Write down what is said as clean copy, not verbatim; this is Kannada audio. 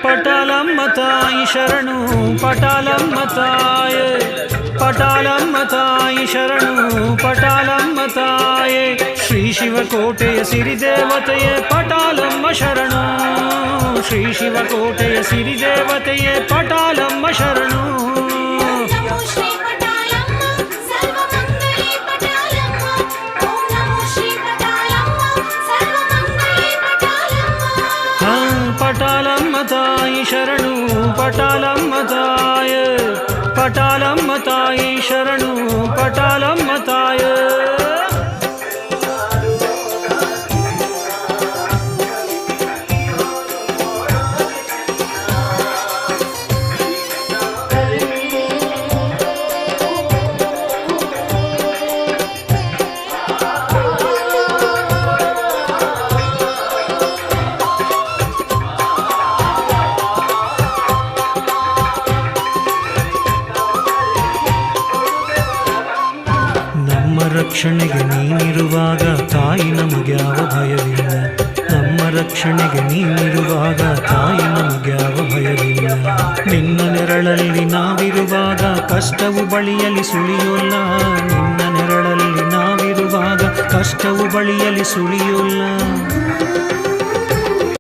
ಪಟಾಲಮ್ಮ ತಾಯಿ ಶರಣು ಪಟಾಲಮ್ಮ ತಾಯೇ ಪಟಾಲಮ್ಮ ತಾಯಿ ಶರಣು ಪಟಾಲಮ್ಮ ತಾಯೇ ಶ್ರೀ ಶಿವಕೋಟೆಯ ಸಿರಿದೇವತೆಯೇ ಪಟಾಲಮ್ಮ ಶರಣು ಶ್ರೀ ಶಿವಕೋಟೆಯ ಸಿರಿದೇವತೆಯೇ ಪಟಾಲಮ್ಮ ಶರಣು ಪಟಾಲಮ್ಮ ತಾಯಿ ಶರಣು ಪಟಾಲಮ್ಮ ತಾಯೇ ಪಟಾಲಮ್ಮ ತಾಯಿ ಶರಣು ಪಟಾಲಮ್ಮ ತಾಯೇ ರಕ್ಷಣೆಗೆ ನೀನಿರುವಾಗ ತಾಯಿ ನಮಗ್ಯಾವ ಭಯವಿಲ್ಲ ನಮ್ಮ ರಕ್ಷಣೆಗೆ ನೀನಿರುವಾಗ ತಾಯಿ ನಮಗ್ಯಾವ ಭಯವಿಲ್ಲ ನಿನ್ನ ನೆರಳಲ್ಲಿ ನಾವಿರುವಾಗ ಕಷ್ಟವು ಬಳಿಯಲಿ ಸುಳಿಯೋಲ್ಲ ನಿನ್ನ ನೆರಳಲ್ಲಿ ನಾವಿರುವಾಗ ಕಷ್ಟವು ಬಳಿಯಲಿ ಸುಳಿಯೋಲ್ಲ